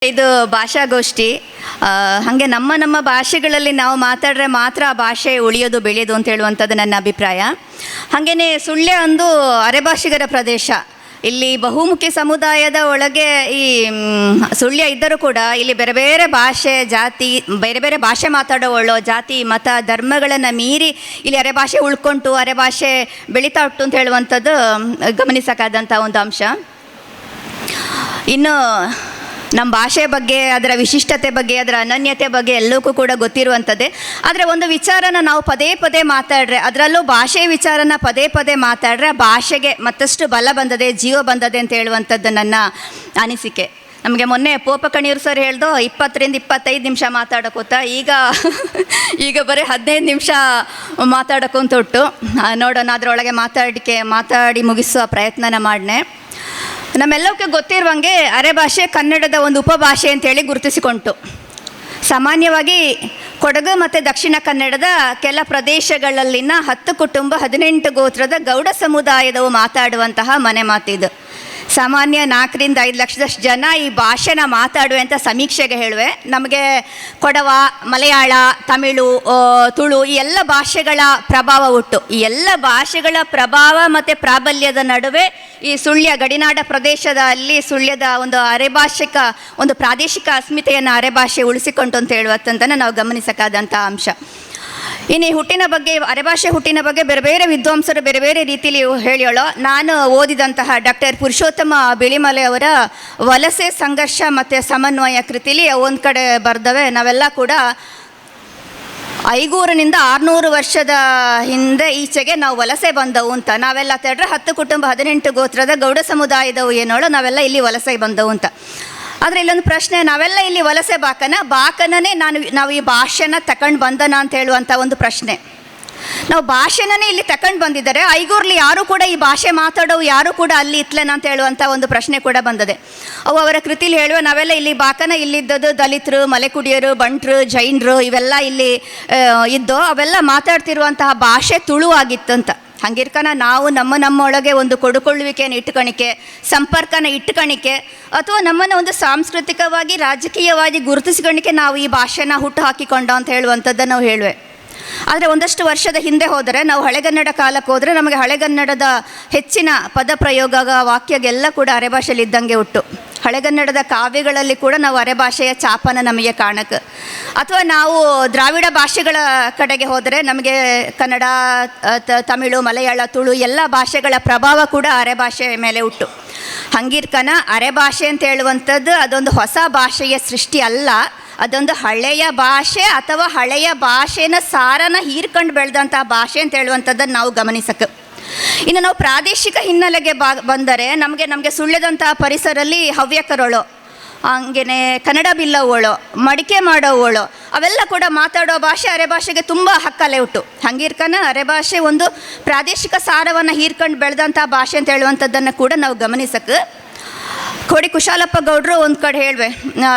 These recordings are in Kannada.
ಇದು ಭಾಷಾಗೋಷ್ಠಿ. ಹಾಗೆ ನಮ್ಮ ಭಾಷೆಗಳಲ್ಲಿ ನಾವು ಮಾತಾಡ್ರೆ ಮಾತ್ರ ಆ ಭಾಷೆ ಉಳಿಯೋದು ಬೆಳೆಯೋದು ಅಂತ ಹೇಳುವಂಥದ್ದು ನನ್ನ ಅಭಿಪ್ರಾಯ. ಹಾಗೆಯೇ ಸುಳ್ಯ ಒಂದು ಅರೆಭಾಷಿಗರ ಪ್ರದೇಶ. ಇಲ್ಲಿ ಬಹುಮುಖಿ ಸಮುದಾಯದ ಒಳಗೆ ಈ ಸುಳ್ಯ ಇದ್ದರೂ ಕೂಡ ಇಲ್ಲಿ ಬೇರೆ ಬೇರೆ ಭಾಷೆ ಜಾತಿ ಬೇರೆ ಬೇರೆ ಭಾಷೆ ಮಾತಾಡೋವಳು ಜಾತಿ ಮತ ಧರ್ಮಗಳನ್ನು ಮೀರಿ ಇಲ್ಲಿ ಅರೆಭಾಷೆ ಉಳ್ಕೊಂಡು ಅರೆಭಾಷೆ ಬೆಳೀತಾ ಉಂಟು ಅಂತ ಹೇಳುವಂಥದ್ದು ಗಮನಿಸಬೇಕಾದಂಥ ಒಂದು ಅಂಶ. ಇನ್ನು ನಮ್ಮ ಭಾಷೆ ಬಗ್ಗೆ ಅದರ ವಿಶಿಷ್ಟತೆ ಬಗ್ಗೆ ಅದರ ಅನನ್ಯತೆ ಬಗ್ಗೆ ಎಲ್ಲಕ್ಕೂ ಕೂಡ ಗೊತ್ತಿರುವಂಥದ್ದೇ. ಆದರೆ ಒಂದು ವಿಚಾರನ ನಾವು ಪದೇ ಪದೇ ಮಾತಾಡ್ರೆ, ಅದರಲ್ಲೂ ಭಾಷೆ ವಿಚಾರನ ಪದೇ ಪದೇ ಮಾತಾಡ್ರೆ ಭಾಷೆಗೆ ಮತ್ತಷ್ಟು ಬಲ ಬಂದದೆ, ಜೀವ ಬಂದದೆ ಅಂತ ಹೇಳುವಂಥದ್ದು ನನ್ನ ಅನಿಸಿಕೆ. ನಮಗೆ ಮೊನ್ನೆ ಪೋಪಕಣಿಯೂರು ಸರ್ ಹೇಳ್ದು 20-25 ನಿಮಿಷ ಮಾತಾಡೋಕೋತ, ಈಗ ಬರೀ 15 ನಿಮಿಷ ಮಾತಾಡೋಕೊಂತ ಉಂಟು. ನೋಡೋಣ, ಅದರೊಳಗೆ ಮಾತಾಡಿ ಮುಗಿಸುವ ಪ್ರಯತ್ನನ ಮಾಡ್ನೆ. ನಮ್ಮೆಲ್ಲವಕ್ಕೆ ಗೊತ್ತಿರುವಂಗೆ ಅರೆಭಾಷೆ ಕನ್ನಡದ ಒಂದು ಉಪಭಾಷೆ ಅಂತೇಳಿ ಗುರುತಿಸಿಕೊಂತು. ಸಾಮಾನ್ಯವಾಗಿ ಕೊಡಗು ಮತ್ತು ದಕ್ಷಿಣ ಕನ್ನಡದ ಕೆಲ ಪ್ರದೇಶಗಳಲ್ಲಿನ 10 ಕುಟುಂಬ 18 ಗೋತ್ರದ ಗೌಡ ಸಮುದಾಯದವು ಮಾತಾಡುವಂತಹ ಮನೆ ಮಾತಿದು. ಸಾಮಾನ್ಯ 4-5 ಲಕ್ಷದಷ್ಟು ಜನ ಈ ಭಾಷೆನ ಮಾತಾಡುವೆ ಅಂತ ಸಮೀಕ್ಷೆಗೆ ಹೇಳುವೆ. ನಮಗೆ ಕೊಡವ, ಮಲಯಾಳ, ತಮಿಳು, ತುಳು ಈ ಎಲ್ಲ ಭಾಷೆಗಳ ಪ್ರಭಾವ ಉಂಟು. ಈ ಎಲ್ಲ ಭಾಷೆಗಳ ಪ್ರಭಾವ ಮತ್ತು ಪ್ರಾಬಲ್ಯದ ನಡುವೆ ಈ ಸುಳ್ಯ ಗಡಿನಾಡ ಪ್ರದೇಶದಲ್ಲಿ ಸುಳ್ಯದ ಒಂದು ಅರೆಭಾಷಿಕ ಒಂದು ಪ್ರಾದೇಶಿಕ ಅಸ್ಮಿತೆಯನ್ನು ಅರೆಭಾಷೆ ಉಳಿಸಿಕೊಂಡು ಅಂತ ಹೇಳುವಂಥದ್ದನ್ನು ನಾವು ಗಮನಿಸಬೇಕಾದಂಥ ಅಂಶ. ಇನ್ನು ಈ ಹುಟ್ಟಿನ ಬಗ್ಗೆ, ಅರೆಭಾಷೆ ಹುಟ್ಟಿನ ಬಗ್ಗೆ ಬೇರೆ ಬೇರೆ ವಿದ್ವಾಂಸರು ಬೇರೆ ಬೇರೆ ರೀತಿಯಲ್ಲಿ ಹೇಳಿಯೋಳು. ನಾನು ಓದಿದಂತಹ ಡಾಕ್ಟರ್ ಪುರುಷೋತ್ತಮ ಬಿಳಿಮಲೆ ಅವರ ವಲಸೆ ಸಂಘರ್ಷ ಮತ್ತು ಸಮನ್ವಯ ಕೃತಿಲಿ ಒಂದು ಕಡೆ ಬರೆದವೆ, ನಾವೆಲ್ಲ ಕೂಡ 500-600 ವರ್ಷದ ಹಿಂದೆ ಈಚೆಗೆ ನಾವು ವಲಸೆ ಬಂದವು ಅಂತ. ನಾವೆಲ್ಲ ತಡ್ರೆ 10 ಕುಟುಂಬ 18 ಗೋತ್ರದ ಗೌಡ ಸಮುದಾಯದವು ಏನೋಳು, ನಾವೆಲ್ಲ ಇಲ್ಲಿ ವಲಸೆ ಬಂದವು ಅಂತ. ಆದರೆ ಇಲ್ಲೊಂದು ಪ್ರಶ್ನೆ, ನಾವೆಲ್ಲ ಇಲ್ಲಿ ವಲಸೆ ಬಾಕನೇ ನಾವು ಈ ಭಾಷೆನ ತಗೊಂಡು ಬಂದನ ಅಂತ ಹೇಳುವಂಥ ಒಂದು ಪ್ರಶ್ನೆ. ನಾವು ಭಾಷೆನೇ ಇಲ್ಲಿ ತಗೊಂಡು ಬಂದಿದ್ದಾರೆ, ಐಗೂರ್ಲಿ ಯಾರೂ ಕೂಡ ಈ ಭಾಷೆ ಮಾತಾಡೋವು ಯಾರೂ ಕೂಡ ಅಲ್ಲಿ ಇತ್ಲೇನ ಅಂತ ಹೇಳುವಂಥ ಒಂದು ಪ್ರಶ್ನೆ ಕೂಡ ಬಂದದೆ. ಅವು ಅವರ ಕೃತಿಲಿ ಹೇಳುವ, ನಾವೆಲ್ಲ ಇಲ್ಲಿ ಬಾಕನ ಇಲ್ಲಿದ್ದದ್ದು ದಲಿತರು, ಮಲೆಕುಡಿಯರು, ಬಂಟ್ರು, ಜೈನರು ಇವೆಲ್ಲ ಇಲ್ಲಿ ಇದ್ದು ಅವೆಲ್ಲ ಮಾತಾಡ್ತಿರುವಂತಹ ಭಾಷೆ ತುಳು ಆಗಿತ್ತಂತ. ಹಂಗಿರ್ಕನ ನಾವು ನಮ್ಮೊಳಗೆ ಒಂದು ಕೊಡುಕೊಳ್ಳುವಿಕೆಯನ್ನು ಇಟ್ಕಣಿಕೆ, ಸಂಪರ್ಕನ ಇಟ್ಕಣಿಕೆ, ಅಥವಾ ನಮ್ಮನ್ನು ಒಂದು ಸಾಂಸ್ಕೃತಿಕವಾಗಿ ರಾಜಕೀಯವಾಗಿ ಗುರುತಿಸ್ಕಣಿಕೆ ನಾವು ಈ ಭಾಷೆನ ಹುಟ್ಟು ಹಾಕಿಕೊಂಡ ಅಂತ ಹೇಳುವಂಥದ್ದನ್ನು ನಾವು ಹೇಳುವೆ. ಆದರೆ ಒಂದಷ್ಟು ವರ್ಷದ ಹಿಂದೆ ಹೋದರೆ, ನಾವು ಹಳೆಗನ್ನಡ ಕಾಲಕ್ಕೆ ಹೋದರೆ ನಮಗೆ ಹಳೆಗನ್ನಡದ ಹೆಚ್ಚಿನ ಪದ ಪ್ರಯೋಗ ವಾಕ್ಯಗೆಲ್ಲ ಕೂಡ ಅರೆಭಾಷೆಯಲ್ಲಿ ಇದ್ದಂಗೆ ಉಂಟು. ಹಳೆಗನ್ನಡದ ಕಾವ್ಯಗಳಲ್ಲಿ ಕೂಡ ನಾವು ಅರೆಭಾಷೆಯ ಚಾಪನ ನಮಗೆ ಕಾಣಕ್ಕೆ. ಅಥವಾ ನಾವು ದ್ರಾವಿಡ ಭಾಷೆಗಳ ಕಡೆಗೆ ಹೋದರೆ ನಮಗೆ ಕನ್ನಡ, ತಮಿಳು, ಮಲಯಾಳ, ತುಳು ಎಲ್ಲ ಭಾಷೆಗಳ ಪ್ರಭಾವ ಕೂಡ ಅರೆಭಾಷೆ ಮೇಲೆ ಉಂಟು. ಹಂಗಿರ್ಕನ ಅರೆಭಾಷೆ ಅಂತ ಹೇಳುವಂಥದ್ದು ಅದೊಂದು ಹೊಸ ಭಾಷೆಯ ಸೃಷ್ಟಿ ಅಲ್ಲ, ಅದೊಂದು ಹಳೆಯ ಭಾಷೆ ಅಥವಾ ಹಳೆಯ ಭಾಷೆನ ಸಾರನ ಹೀರ್ಕೊಂಡು ಬೆಳೆದಂಥ ಭಾಷೆ ಅಂತ ಹೇಳುವಂಥದ್ದನ್ನು ನಾವು ಗಮನಿಸಕ್ಕೆ. ಇನ್ನು ನಾವು ಪ್ರಾದೇಶಿಕ ಹಿನ್ನೆಲೆಗೆ ಬಂದರೆ ನಮಗೆ ಸುಳ್ಯದಂತಹ ಪರಿಸರಲ್ಲಿ ಹವ್ಯಕರೋಳು, ಹಂಗೇ ಕನ್ನಡ ಬಿಲ್ಲವಳು, ಮಡಿಕೆ ಮಾಡೋವಳು ಅವೆಲ್ಲ ಕೂಡ ಮಾತಾಡೋ ಭಾಷೆ ಅರೆಭಾಷೆಗೆ ತುಂಬ ಹಕ್ಕಲೆ ಉಂಟು. ಹಂಗಿರ್ಕನ ಅರೆಭಾಷೆ ಒಂದು ಪ್ರಾದೇಶಿಕ ಸಾರವನ್ನು ಹೀರ್ಕೊಂಡು ಬೆಳೆದಂಥ ಭಾಷೆ ಅಂತ ಹೇಳುವಂಥದ್ದನ್ನು ಕೂಡ ನಾವು ಗಮನಿಸಕ್ಕೆ. ಕೋಡಿ ಕುಶಾಲಪ್ಪ ಗೌಡರು ಒಂದು ಕಡೆ ಹೇಳುವೆ,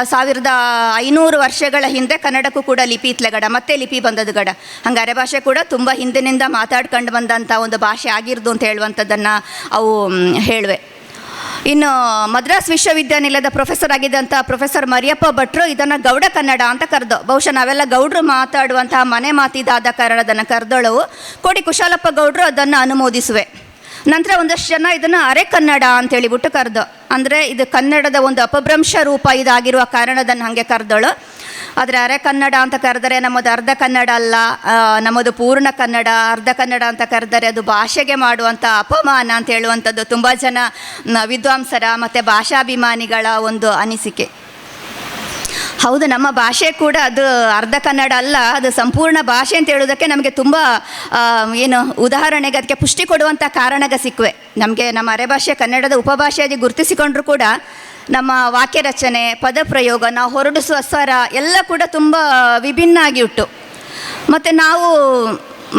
1500 ವರ್ಷಗಳ ಹಿಂದೆ ಕನ್ನಡಕ್ಕೂ ಕೂಡ ಲಿಪಿ ಇತ್ಲೆಗಡ, ಮತ್ತೆ ಲಿಪಿ ಬಂದದ್ದು ಗಡ. ಹಂಗೆ ಅರೆಭಾಷೆ ಕೂಡ ತುಂಬ ಹಿಂದಿನಿಂದ ಮಾತಾಡ್ಕೊಂಡು ಬಂದಂಥ ಒಂದು ಭಾಷೆ ಆಗಿರ್ದು ಅಂತ ಹೇಳುವಂಥದ್ದನ್ನು ಅವು ಹೇಳುವೆ. ಇನ್ನು ಮದ್ರಾಸ್ ವಿಶ್ವವಿದ್ಯಾನಿಲಯದ ಪ್ರೊಫೆಸರ್ ಆಗಿದ್ದಂಥ ಪ್ರೊಫೆಸರ್ ಮರಿಯಪ್ಪ ಭಟ್ರು ಇದನ್ನು ಗೌಡ ಕನ್ನಡ ಅಂತ ಕರೆದು, ಬಹುಶಃ ನಾವೆಲ್ಲ ಗೌಡರು ಮಾತಾಡುವಂತಹ ಮನೆ ಮಾತಿದಾದ ಕಾರಣದನ್ನು ಕರೆದೋಳವು. ಕೋಡಿ ಕುಶಾಲಪ್ಪ ಗೌಡರು ಅದನ್ನು ಅನುಮೋದಿಸುವೆ. ನಂತರ ಒಂದಷ್ಟು ಜನ ಇದನ್ನು ಅರೆ ಕನ್ನಡ ಅಂತೇಳಿಬಿಟ್ಟು ಕರೆದು, ಅಂದರೆ ಇದು ಕನ್ನಡದ ಒಂದು ಅಪಭ್ರಂಶ ರೂಪ ಇದಾಗಿರುವ ಕಾರಣದನ್ನು ಹಾಗೆ ಕರೆದೋಳು. ಆದರೆ ಅರೆ ಕನ್ನಡ ಅಂತ ಕರೆದರೆ ನಮ್ಮದು ಅರ್ಧ ಕನ್ನಡ ಅಲ್ಲ, ನಮ್ಮದು ಪೂರ್ಣ ಕನ್ನಡ. ಅರ್ಧ ಕನ್ನಡ ಅಂತ ಕರೆದರೆ ಅದು ಭಾಷೆಗೆ ಮಾಡುವಂಥ ಅಪಮಾನ ಅಂತ ಹೇಳುವಂಥದ್ದು ತುಂಬ ಜನ ವಿದ್ವಾಂಸರ ಮತ್ತು ಭಾಷಾಭಿಮಾನಿಗಳ ಒಂದು ಅನಿಸಿಕೆ. ಹೌದು, ನಮ್ಮ ಭಾಷೆ ಕೂಡ ಅದು ಅರ್ಧ ಕನ್ನಡ ಅಲ್ಲ, ಅದು ಸಂಪೂರ್ಣ ಭಾಷೆ ಅಂತ ಹೇಳೋದಕ್ಕೆ ನಮಗೆ ತುಂಬ ಉದಾಹರಣೆಗೆ ಅದಕ್ಕೆ ಪುಷ್ಟಿ ಕೊಡುವಂಥ ಕಾರಣಗ ಸಿಕ್ಕುವೆ. ನಮ್ಮ ಅರೆಭಾಷೆ ಕನ್ನಡದ ಉಪಭಾಷೆಯಾಗಿ ಗುರುತಿಸಿಕೊಂಡ್ರೂ ಕೂಡ ನಮ್ಮ ವಾಕ್ಯ ರಚನೆ, ಪದ ಪ್ರಯೋಗ, ನಾವು ಹೊರಡಿಸುವ ಸ್ವರ ಎಲ್ಲ ಕೂಡ ತುಂಬ ವಿಭಿನ್ನ ಆಗಿ ಉಂಟು. ಮತ್ತು ನಾವು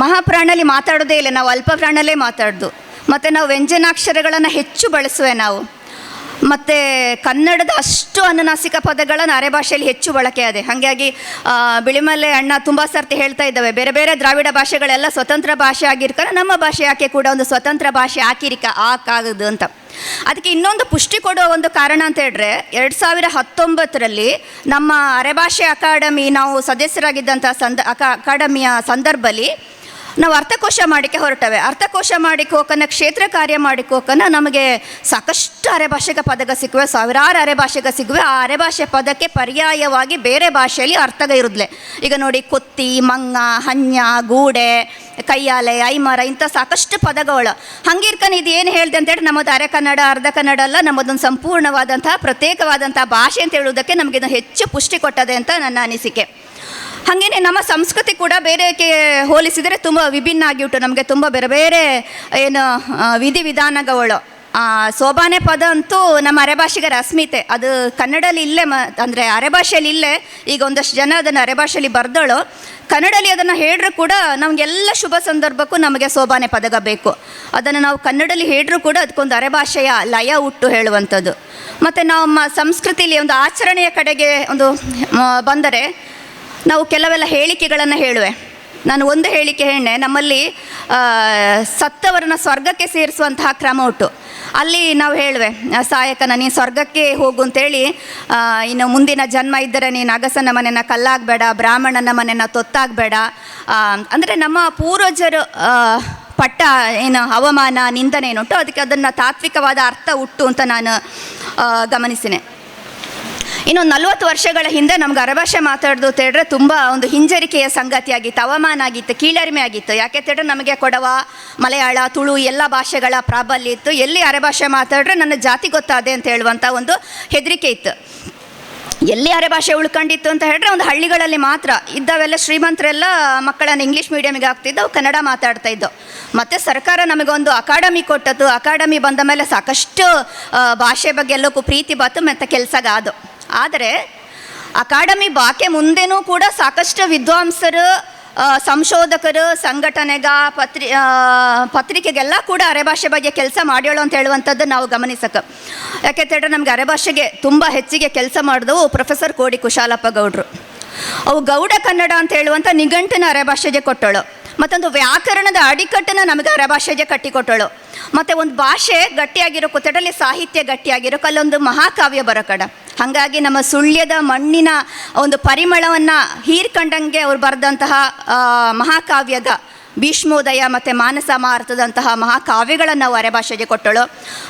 ಮಹಾಪ್ರಾಣಲ್ಲಿ ಮಾತಾಡೋದೇ ಇಲ್ಲ, ನಾವು ಅಲ್ಪ ಪ್ರಾಣಲ್ಲೇ ಮಾತಾಡೋದು. ಮತ್ತು ನಾವು ವ್ಯಂಜನಾಕ್ಷರಗಳನ್ನು ಹೆಚ್ಚು ಬಳಸುವೆ ನಾವು. ಮತ್ತು ಕನ್ನಡದ ಅಷ್ಟು ಅನುನಾಸಿಕ ಪದಗಳನ್ನು ಅರೆ ಭಾಷೆಯಲ್ಲಿ ಹೆಚ್ಚು ಬಳಕೆ ಇದೆ. ಹಾಗಾಗಿ ಬಿಳಿಮಲೆ ಅಣ್ಣ ತುಂಬ ಸರ್ತಿ ಹೇಳ್ತಾ ಇದ್ದಾವೆ, ಬೇರೆ ಬೇರೆ ದ್ರಾವಿಡ ಭಾಷೆಗಳೆಲ್ಲ ಸ್ವತಂತ್ರ ಭಾಷೆ ಆಗಿರ್ತಾರೆ, ನಮ್ಮ ಭಾಷೆ ಯಾಕೆ ಕೂಡ ಒಂದು ಸ್ವತಂತ್ರ ಭಾಷೆ ಆಕಾಗದು ಅಂತ. ಅದಕ್ಕೆ ಇನ್ನೊಂದು ಪುಷ್ಟಿ ಕೊಡುವ ಒಂದು ಕಾರಣ ಅಂತ ಹೇಳಿದ್ರೆ, 2019ರಲ್ಲಿ ನಮ್ಮ ಅರೆಭಾಷೆ ಅಕಾಡೆಮಿ ನಾವು ಸದಸ್ಯರಾಗಿದ್ದಂಥ ಅಕಾಡೆಮಿಯ ಸಂದರ್ಭದಲ್ಲಿ ನಾವು ಅರ್ಥಕೋಶ ಮಾಡಿಕೆ ಹೊರಟವೆ. ಅರ್ಥಕೋಶ ಮಾಡಿಕೆ ಹೋಗನ ಕ್ಷೇತ್ರ ಕಾರ್ಯ ಮಾಡಿಕೆ ಹೋಗನ ನಮಗೆ ಸಾಕಷ್ಟು ಅರೆಭಾಷೆಗ ಪದಗ ಸಿಕ್ಕುವೆ, ಸಾವಿರಾರು ಅರೆಭಾಷೆಗ ಸಿಗುವೆ. ಆ ಅರೆಭಾಷೆ ಪದಕ್ಕೆ ಪರ್ಯಾಯವಾಗಿ ಬೇರೆ ಭಾಷೆಯಲ್ಲಿ ಅರ್ಥಗ ಇರುದ್ಲೆ. ಈಗ ನೋಡಿ, ಕೊತ್ತಿ, ಮಂಗ, ಹಂಜ, ಗೂಡೆ, ಕೈಯಾಲೆ, ಐಮರ ಇಂಥ ಸಾಕಷ್ಟು ಪದಗಳು. ಹಂಗಿರ್ಕನ ಇದು ಏನು ಹೇಳಿದೆ ಅಂತೇಳಿ, ನಮ್ಮದು ಅರೆ ಕನ್ನಡ ಅರ್ಧ ಕನ್ನಡ ಅಲ್ಲ, ನಮ್ಮದೊಂದು ಸಂಪೂರ್ಣವಾದಂತಹ ಪ್ರತ್ಯೇಕವಾದಂಥ ಭಾಷೆ ಅಂತ ಹೇಳುವುದಕ್ಕೆ ನಮಗೆ ಇದು ಹೆಚ್ಚು ಪುಷ್ಟಿ ಕೊಟ್ಟದೆ ಅಂತ ನನ್ನ ಅನಿಸಿಕೆ. ಹಾಗೆಯೇ ನಮ್ಮ ಸಂಸ್ಕೃತಿ ಕೂಡ ಬೇರೆಗೆ ಹೋಲಿಸಿದರೆ ತುಂಬ ವಿಭಿನ್ನ ಆಗಿಬಿಟ್ಟು ನಮಗೆ ತುಂಬ ಬೇರೆ ಬೇರೆ ಏನು ವಿಧಿವಿಧಾನಗಳು. ಸೋಬಾನೆ ಪದ ಅಂತೂ ನಮ್ಮ ಅರೆಭಾಷೆಗರ ಅಸ್ಮಿತೆ, ಅದು ಕನ್ನಡಲ್ಲಿ ಇಲ್ಲೇ ಅಂದರೆ ಅರೆಭಾಷೆಯಲ್ಲಿ ಇಲ್ಲೇ. ಈಗ ಒಂದಷ್ಟು ಜನ ಅದನ್ನು ಅರೆಭಾಷೆಯಲ್ಲಿ ಬರ್ದಳು, ಕನ್ನಡಲ್ಲಿ ಅದನ್ನು ಹೇಳಿದ್ರು ಕೂಡ ನಮಗೆಲ್ಲ ಶುಭ ಸಂದರ್ಭಕ್ಕೂ ನಮಗೆ ಸೋಬಾನೆ ಪದಗ ಬೇಕು. ಅದನ್ನು ನಾವು ಕನ್ನಡಲ್ಲಿ ಹೇಳಿದ್ರು ಕೂಡ ಅದಕ್ಕೊಂದು ಅರೆಭಾಷೆಯ ಲಯ ಹುಟ್ಟು ಹೇಳುವಂಥದ್ದು. ಮತ್ತು ನಮ್ಮ ಸಂಸ್ಕೃತಿಯಲ್ಲಿ ಒಂದು ಆಚರಣೆಯ ಕಡೆಗೆ ಒಂದು ಬಂದರೆ ನಾವು ಕೆಲವೆಲ್ಲ ಹೇಳಿಕೆಗಳನ್ನು ಹೇಳುವೆ. ನಾನು ಒಂದು ಹೇಳಿಕೆ ಹೇಳೆ, ನಮ್ಮಲ್ಲಿ ಸತ್ತವರನ್ನ ಸ್ವರ್ಗಕ್ಕೆ ಸೇರಿಸುವಂತಹ ಕ್ರಮ ಉಂಟು. ಅಲ್ಲಿ ನಾವು ಹೇಳುವೆ, ಸಾಯಕನ ನೀನು ಸ್ವರ್ಗಕ್ಕೆ ಹೋಗು ಅಂತೇಳಿ, ಇನ್ನು ಮುಂದಿನ ಜನ್ಮ ಇದ್ದರೆ ನೀನು ಅಗಸನ ಮನೆನ ಕಲ್ಲಾಗಬೇಡ, ಬ್ರಾಹ್ಮಣನ ಮನೆನ ತೊತ್ತಾಗಬೇಡ. ಅಂದರೆ ನಮ್ಮ ಪೂರ್ವಜರು ಪಟ್ಟ ಏನು ಅವಮಾನ ನಿಂದನೆ ಏನುಂಟು ಅದಕ್ಕೆ ಅದನ್ನು ತಾತ್ವಿಕವಾದ ಅರ್ಥ ಹುಟ್ಟು ಅಂತ ನಾನು ಗಮನಿಸಿನೆ. ಇನ್ನು 40 ವರ್ಷಗಳ ಹಿಂದೆ ನಮ್ಗೆ ಅರೆಭಾಷೆ ಮಾತಾಡೋದು ಅಂತ ಹೇಳಿದ್ರೆ ತುಂಬ ಒಂದು ಹಿಂಜರಿಕೆಯ ಸಂಗತಿ ಆಗಿತ್ತು, ಅವಮಾನ ಆಗಿತ್ತು, ಕೀಳರಿಮೆ ಆಗಿತ್ತು. ಯಾಕೆ ಅಂತೇಳಿದ್ರೆ ನಮಗೆ ಕೊಡವ, ಮಲಯಾಳ, ತುಳು ಎಲ್ಲ ಭಾಷೆಗಳ ಪ್ರಾಬಲ್ಯ ಇತ್ತು. ಎಲ್ಲಿ ಅರೆಭಾಷೆ ಮಾತಾಡಿದ್ರೆ ನನ್ನ ಜಾತಿ ಗೊತ್ತಾದೆ ಅಂತ ಹೇಳುವಂಥ ಒಂದು ಹೆದರಿಕೆ ಇತ್ತು. ಎಲ್ಲಿ ಅರೆಭಾಷೆ ಉಳ್ಕೊಂಡಿತ್ತು ಅಂತ ಹೇಳಿದ್ರೆ ಒಂದು ಹಳ್ಳಿಗಳಲ್ಲಿ ಮಾತ್ರ ಇದ್ದಾವೆಲ್ಲ ಶ್ರೀಮಂತರೆಲ್ಲ ಮಕ್ಕಳನ್ನು ಇಂಗ್ಲೀಷ್ ಮೀಡಿಯಮಿಗೆ ಹಾಕ್ತಿದ್ದವು, ಕನ್ನಡ ಮಾತಾಡ್ತಾ ಇದ್ದವು. ಮತ್ತು ಸರ್ಕಾರ ನಮಗೊಂದು ಅಕಾಡೆಮಿ ಕೊಟ್ಟದ್ದು. ಅಕಾಡೆಮಿ ಬಂದ ಮೇಲೆ ಸಾಕಷ್ಟು ಭಾಷೆ ಬಗ್ಗೆ ಎಲ್ಲಕ್ಕೂ ಪ್ರೀತಿ ಬಾತು ಮತ್ತು ಕೆಲಸಗಾದು. ಆದರೆ ಅಕಾಡೆಮಿ ಬಾಕೆ ಮುಂದೆನೂ ಕೂಡ ಸಾಕಷ್ಟು ವಿದ್ವಾಂಸರು, ಸಂಶೋಧಕರು, ಸಂಘಟನೆಗ, ಪತ್ರಿಕೆಗೆಲ್ಲ ಕೂಡ ಅರೆಭಾಷೆ ಬಗ್ಗೆ ಕೆಲಸ ಮಾಡ್ಯೋಳು ಅಂತ ಹೇಳುವಂಥದ್ದು ನಾವು ಗಮನಿಸಕ್ಕೆ. ಯಾಕೆಂತೇಳಿದ್ರೆ ನಮಗೆ ಅರೆಭಾಷೆಗೆ ತುಂಬ ಹೆಚ್ಚಿಗೆ ಕೆಲಸ ಮಾಡಿದವು ಪ್ರೊಫೆಸರ್ ಕೋಡಿ ಕುಶಾಲಪ್ಪ ಗೌಡರು. ಅವು ಗೌಡ ಕನ್ನಡ ಅಂತ ಹೇಳುವಂಥ ನಿಘಂಟಿನ ಅರೆಭಾಷೆಗೆ ಕೊಟ್ಟಳು. ಮತ್ತೊಂದು ವ್ಯಾಕರಣದ ಅಡಿಕಟ್ಟನ್ನು ನಮಗೆ ಅರೆಭಾಷೆಗೆ ಕಟ್ಟಿಕೊಟ್ಟಳು. ಮತ್ತು ಒಂದು ಭಾಷೆ ಗಟ್ಟಿಯಾಗಿರೋ ಕೊತ್ತಡಲ್ಲಿ ಸಾಹಿತ್ಯ ಗಟ್ಟಿಯಾಗಿರೋ ಅಲ್ಲೊಂದು ಮಹಾಕಾವ್ಯ ಬರೋ ಕಡ. ಹಾಗಾಗಿ ನಮ್ಮ ಸುಳ್ಯದ ಮಣ್ಣಿನ ಒಂದು ಪರಿಮಳವನ್ನು ಹೀರ್ಕಂಡಂಗೆ ಅವ್ರು ಬರೆದಂತಹ ಮಹಾಕಾವ್ಯದ ಭೀಷ್ಮೋದಯ ಮತ್ತು ಮಾನಸ ಮಾರ್ತದಂತಹ ಮಹಾಕಾವ್ಯಗಳನ್ನು ನಾವು ಅರೆಭಾಷೆಗೆ ಕೊಟ್ಟಳು.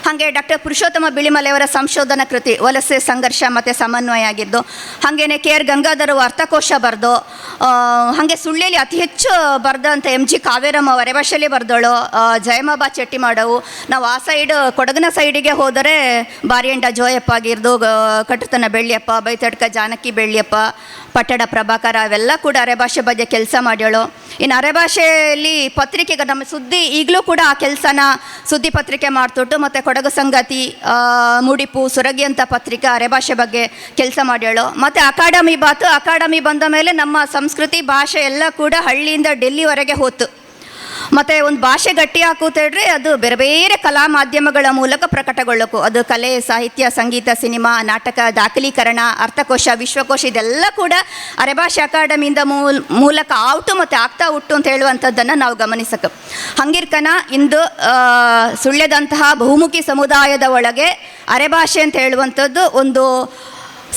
ಹಾಗೆ ಡಾಕ್ಟರ್ ಪುರುಷೋತ್ತಮ ಬಿಳಿಮಲೆಯವರ ಸಂಶೋಧನಾ ಕೃತಿ ವಲಸೆ, ಸಂಘರ್ಷ ಮತ್ತು ಸಮನ್ವಯ ಆಗಿದ್ದು. ಹಾಗೇನೆ KR ಗಂಗಾಧರವು ಅರ್ಥಕೋಶ ಬರೆದು. ಹಾಗೆ ಸುಳ್ಳಿಯಲ್ಲಿ ಅತಿ ಹೆಚ್ಚು ಬರೆದಂಥ MG ಕಾವೇರಮ್ಮ ಅರೆಭಾಷೆಯಲ್ಲಿ ಬರೆದಳು. ಜಯಮಾಬಾ ಚೆಟ್ಟಿ ಮಾಡವು. ನಾವು ಆ ಸೈಡ್ ಕೊಡಗಿನ ಸೈಡಿಗೆ ಹೋದರೆ ಬಾರಿಯಂಡ ಜೋಯಪ್ಪ ಆಗಿರ್ದು, ಕಟುತನ ಬೆಳ್ಳಿಯಪ್ಪ, ಬೈತಡ್ಕ ಜಾನಕಿ ಬೆಳ್ಳಿಯಪ್ಪ, ಪಟ್ಟಡ ಪ್ರಭಾಕರ ಅವೆಲ್ಲ ಕೂಡ ಅರೆಭಾಷೆ ಬಗ್ಗೆ ಕೆಲಸ ಮಾಡ್ಯೋಳು. ಇನ್ನು ಅರೆಭಾಷೆಯಲ್ಲಿ ಪತ್ರಿಕೆಗೆ ನಮ್ಮ ಸುದ್ದಿ ಈಗಲೂ ಕೂಡ ಆ ಕೆಲಸನ ಸುದ್ದಿ ಪತ್ರಿಕೆ ಮಾಡ್ತೊಟ್ಟು, ಮತ್ತು ಕೊಡಗು ಸಂಗಾತಿ, ಮುಡಿಪು, ಸುರಗಿ ಅಂತ ಪತ್ರಿಕೆ ಅರೆಭಾಷೆ ಬಗ್ಗೆ ಕೆಲಸ ಮಾಡ್ಯೋಳು. ಮತ್ತು ಅಕಾಡೆಮಿ ಬಾತು. ಅಕಾಡೆಮಿ ಬಂದ ಮೇಲೆ ನಮ್ಮ ಸಂಸ್ಕೃತಿ ಭಾಷೆ ಎಲ್ಲ ಕೂಡ ಹಳ್ಳಿಯಿಂದ ಡೆಲ್ಲಿವರೆಗೆ ಹೋತು. ಮತ್ತು ಒಂದು ಭಾಷೆ ಗಟ್ಟಿ ಹಾಕುತ್ತೇಳ್ರಿ ಅದು ಬೇರೆ ಬೇರೆ ಕಲಾ ಮಾಧ್ಯಮಗಳ ಮೂಲಕ ಪ್ರಕಟಗೊಳ್ಳಕು. ಅದು ಕಲೆ, ಸಾಹಿತ್ಯ, ಸಂಗೀತ, ಸಿನಿಮಾ, ನಾಟಕ, ದಾಖಲೀಕರಣ, ಅರ್ಥಕೋಶ, ವಿಶ್ವಕೋಶ ಇದೆಲ್ಲ ಕೂಡ ಅರೆಭಾಷೆ ಅಕಾಡೆಮಿಯಿಂದ ಮೂಲಕ ಆವುಟು ಮತ್ತು ಆಗ್ತಾ ಉಟ್ಟು ಅಂತ ಹೇಳುವಂಥದ್ದನ್ನು ನಾವು ಗಮನಿಸಕ್ಕೆ. ಹಂಗಿರ್ಕನ ಇಂದು ಸುಳ್ಯದಂತಹ ಬಹುಮುಖಿ ಸಮುದಾಯದ ಒಳಗೆ ಅರೆಭಾಷೆ ಅಂತ ಹೇಳುವಂಥದ್ದು ಒಂದು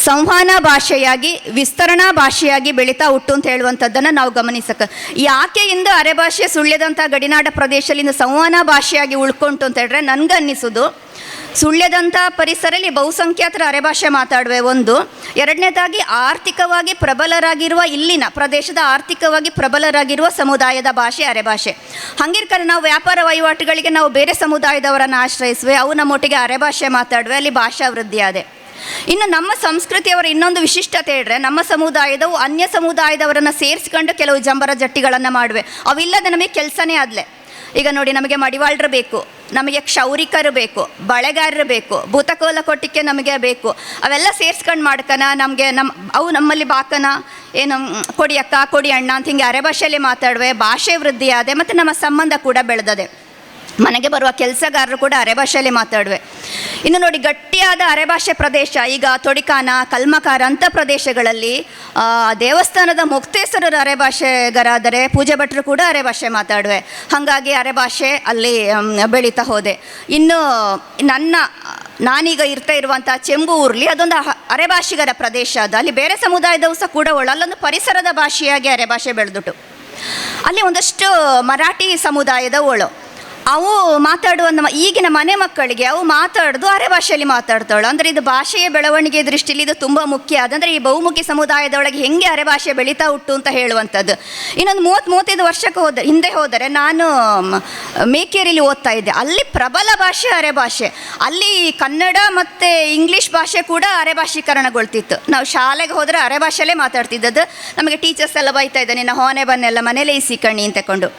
ಸಂವಹನ ಭಾಷೆಯಾಗಿ, ವಿಸ್ತರಣಾ ಭಾಷೆಯಾಗಿ ಬೆಳೀತಾ ಉಟ್ಟು ಅಂತ ಹೇಳುವಂಥದ್ದನ್ನು ನಾವು ಗಮನಿಸಕ್ಕೆ. ಯಾಕೆ ಇಂದು ಅರೆಭಾಷೆ ಸುಳ್ಯದಂಥ ಗಡಿನಾಡ ಪ್ರದೇಶದಿಂದ ಸಂವಹನ ಭಾಷೆಯಾಗಿ ಉಳ್ಕೊಂತು ಅಂತ ಹೇಳಿದ್ರೆ ನನಗನ್ನಿಸೋದು, ಸುಳ್ಯದಂಥ ಪರಿಸರದಲ್ಲಿ ಬಹುಸಂಖ್ಯಾತರ ಅರೆಭಾಷೆ ಮಾತಾಡುವೆ ಒಂದು. ಎರಡನೇದಾಗಿ ಆರ್ಥಿಕವಾಗಿ ಪ್ರಬಲರಾಗಿರುವ ಇಲ್ಲಿನ ಪ್ರದೇಶದ ಆರ್ಥಿಕವಾಗಿ ಪ್ರಬಲರಾಗಿರುವ ಸಮುದಾಯದ ಭಾಷೆ ಅರೆಭಾಷೆ. ಹಂಗಿರ್ಕರೆ ನಾವು ವ್ಯಾಪಾರ ವಹಿವಾಟುಗಳಿಗೆ ನಾವು ಬೇರೆ ಸಮುದಾಯದವರನ್ನು ಆಶ್ರಯಿಸುವೆ, ಅವು ನಮ್ಮೊಟ್ಟಿಗೆ ಅರೆಭಾಷೆ ಮಾತಾಡುವೆ, ಅಲ್ಲಿ ಭಾಷಾ ವೃದ್ಧಿ ಆದೆ. ಇನ್ನು ನಮ್ಮ ಸಂಸ್ಕೃತಿಯವರ ಇನ್ನೊಂದು ವಿಶಿಷ್ಟತೆ ಹೇಳಿದ್ರೆ, ನಮ್ಮ ಸಮುದಾಯದವು ಅನ್ಯ ಸಮುದಾಯದವರನ್ನು ಸೇರಿಸ್ಕೊಂಡು ಕೆಲವು ಜಂಬರ ಜಟ್ಟಿಗಳನ್ನು ಮಾಡುವೆ. ಅವಿಲ್ಲದೆ ನಮಗೆ ಕೆಲಸನೇ ಆದಲೆ. ಈಗ ನೋಡಿ, ನಮಗೆ ಮಡಿವಾಳರು ಬೇಕು, ನಮಗೆ ಕ್ಷೌರಿಕರು ಬೇಕು, ಬಳೆಗಾರರು ಬೇಕು, ಭೂತಕೋಲ ಕೊಟ್ಟಿಕ್ಕೆ ನಮಗೆ ಬೇಕು. ಅವೆಲ್ಲ ಸೇರಿಸ್ಕೊಂಡು ಮಾಡ್ಕನ ನಮಗೆ ಅವು ನಮ್ಮಲ್ಲಿ ಬಾಕನ ಏನು ಕೊಡಿ ಅಕ್ಕ, ಕೊಡಿ ಅಣ್ಣ ಅಂತ ಹಿಂಗೆ ಅರೆಭಾಷೆಯಲ್ಲಿ ಮಾತಾಡುವೆ. ಭಾಷೆ ವೃದ್ಧಿ ಆದೆ ಮತ್ತು ನಮ್ಮ ಸಂಬಂಧ ಕೂಡ ಬೆಳೆದದೆ. ಮನೆಗೆ ಬರುವ ಕೆಲಸಗಾರರು ಕೂಡ ಅರೆಭಾಷೆಯಲ್ಲಿ ಮಾತಾಡುವೆ. ಇನ್ನು ನೋಡಿ, ಗಟ್ಟಿಯಾದ ಅರೆಭಾಷೆ ಪ್ರದೇಶ ಈಗ ತೊಡಿಕಾನ, ಕಲ್ಮಕಾರ ಅಂಥ ಪ್ರದೇಶಗಳಲ್ಲಿ ದೇವಸ್ಥಾನದ ಮೊಕ್ತೇಸರರು ಅರೆಭಾಷೆಗರಾದರೆ ಪೂಜೆ ಭಟ್ರು ಕೂಡ ಅರೆಭಾಷೆ ಮಾತಾಡುವೆ. ಹಾಗಾಗಿ ಅರೆಭಾಷೆ ಅಲ್ಲಿ ಬೆಳೀತಾ ಹೋದೆ. ಇನ್ನು ನಾನೀಗ ಇರ್ತಾ ಇರುವಂಥ ಚೆಂಬು ಊರ್ಲಿ ಅದೊಂದು ಅರೆಭಾಷಿಗರ ಪ್ರದೇಶ. ಅದು ಅಲ್ಲಿ ಬೇರೆ ಸಮುದಾಯದವು ಸಹ ಕೂಡ ಅಲ್ಲೊಂದು ಪರಿಸರದ ಭಾಷೆಯಾಗಿ ಅರೆಭಾಷೆ ಬೆಳೆದುಟ್ಟು ಅಲ್ಲಿ ಒಂದಷ್ಟು ಮರಾಠಿ ಸಮುದಾಯದವಳು ಅವು ಮಾತಾಡುವ ಈಗಿನ ಮನೆ ಮಕ್ಕಳಿಗೆ ಅವು ಮಾತಾಡೋದು ಅರೆಭಾಷೆಯಲ್ಲಿ ಮಾತಾಡ್ತಾಳು. ಅಂದರೆ ಇದು ಭಾಷೆಯ ಬೆಳವಣಿಗೆ ದೃಷ್ಟಿಯಲ್ಲಿ ಇದು ತುಂಬ ಮುಖ್ಯ. ಅದಂದರೆ ಈ ಬಹುಮುಖಿ ಸಮುದಾಯದೊಳಗೆ ಹೆಂಗೆ ಅರೆಭಾಷೆ ಬೆಳೀತಾ ಉಂಟು ಅಂತ ಹೇಳುವಂಥದ್ದು. ಇನ್ನೊಂದು 30-35 ವರ್ಷಕ್ಕೆ ಹಿಂದೆ ಹೋದರೆ ನಾನು ಮೇಕೇರಿಲಿ ಓದ್ತಾ ಇದ್ದೆ. ಅಲ್ಲಿ ಪ್ರಬಲ ಭಾಷೆ ಅರೆಭಾಷೆ. ಅಲ್ಲಿ ಕನ್ನಡ ಮತ್ತು ಇಂಗ್ಲೀಷ್ ಭಾಷೆ ಕೂಡ ಅರೆಭಾಷೀಕರಣಗೊಳ್ತಿತ್ತು. ನಾವು ಶಾಲೆಗೆ ಹೋದರೆ ಅರೆಭಾಷೆಯಲ್ಲೇ ಮಾತಾಡ್ತಿದ್ದದ್ದು. ನಮಗೆ ಟೀಚರ್ಸ್ ಎಲ್ಲ ಬೈತಾ ಇದ್ದ, ನಿನ್ನ ಹೊನೆ ಬನ್ನೆಲ್ಲ ಮನೇಲೇ ಇಸಿಕಣ್ಣಿ ಅಂತಕೊಂಡು.